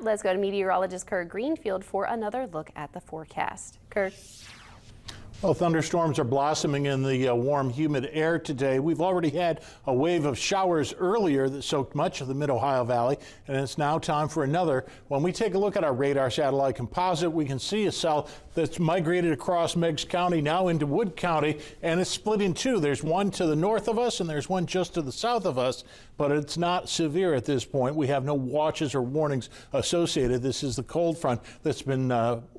let's go to meteorologist Kirk Greenfield for another look at the forecast. Kirk. Well, thunderstorms are blossoming in the warm, humid air today. We've already had a wave of showers earlier that soaked much of the mid-Ohio Valley, and it's now time for another. When we take a look at our radar satellite composite, we can see a cell that's migrated across Meigs County now into Wood County, and it's split in two. There's one to the north of us, and there's one just to the south of us, but it's not severe at this point. We have no watches or warnings associated. This is the cold front that's been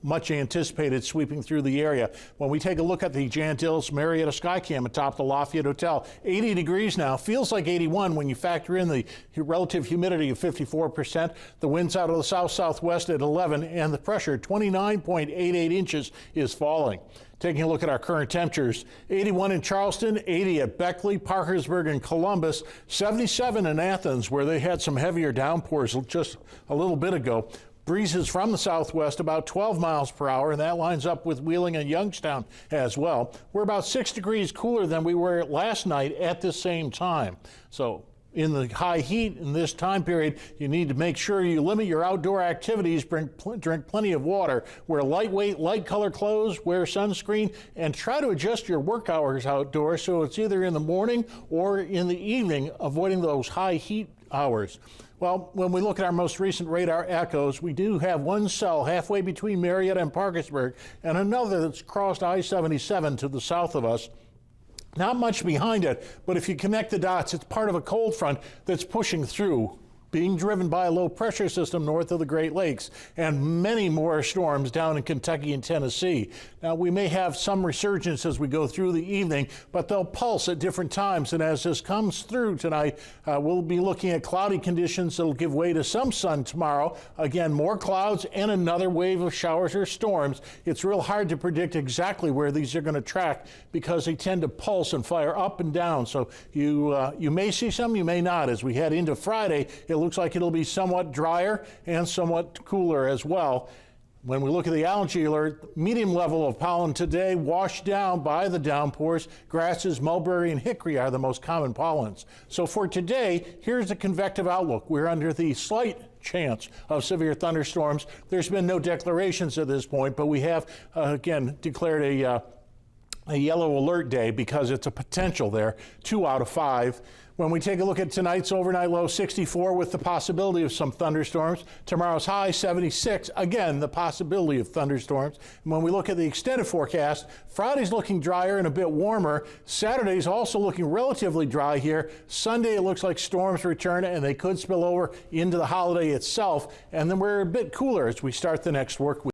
much anticipated sweeping through the area. When we take a look at the Jan Dills Marietta Skycam atop the Lafayette Hotel, 80 degrees now, feels like 81 when you factor in the relative humidity of 54%, the winds out of the south-southwest at 11, and the pressure 29.88 inches is falling. Taking a look at our current temperatures, 81 in Charleston, 80 at Beckley, Parkersburg, and Columbus, 77 in Athens, where they had some heavier downpours just a little bit ago. Breezes from the southwest about 12 miles per hour, and that lines up with Wheeling and Youngstown as well. We're about 6 degrees cooler than we were last night at the same time. So in the high heat in this time period, you need to make sure you limit your outdoor activities, drink plenty of water, wear lightweight, light color clothes, wear sunscreen, and try to adjust your work hours outdoors so it's either in the morning or in the evening, avoiding those high heat hours. Well, when we look at our most recent radar echoes, we do have one cell halfway between Marietta and Parkersburg and another that's crossed I-77 to the south of us. Not much behind it, but if you connect the dots, it's part of a cold front that's pushing through, being driven by a low pressure system north of the Great Lakes, and many more storms down in Kentucky and Tennessee. Now, we may have some resurgence as we go through the evening, but they'll pulse at different times. And as this comes through tonight, we'll be looking at cloudy conditions that'll give way to some sun tomorrow. Again, more clouds and another wave of showers or storms. It's real hard to predict exactly where these are going to track because they tend to pulse and fire up and down. So you may see some, you may not. As we head into Friday, it looks like it'll be somewhat drier and somewhat cooler as well. When we look at the allergy alert, medium level of pollen today washed down by the downpours. Grasses, mulberry, and hickory are the most common pollens. So for today, here's the convective outlook. We're under the slight chance of severe thunderstorms. There's been no declarations at this point, but we have again declared a yellow alert day because it's a potential there, 2 out of 5. When we take a look at tonight's overnight low, 64 with the possibility of some thunderstorms. Tomorrow's high, 76. Again, the possibility of thunderstorms. And when we look at the extended forecast, Friday's looking drier and a bit warmer. Saturday's also looking relatively dry here. Sunday, it looks like storms return and they could spill over into the holiday itself. And then we're a bit cooler as we start the next work week.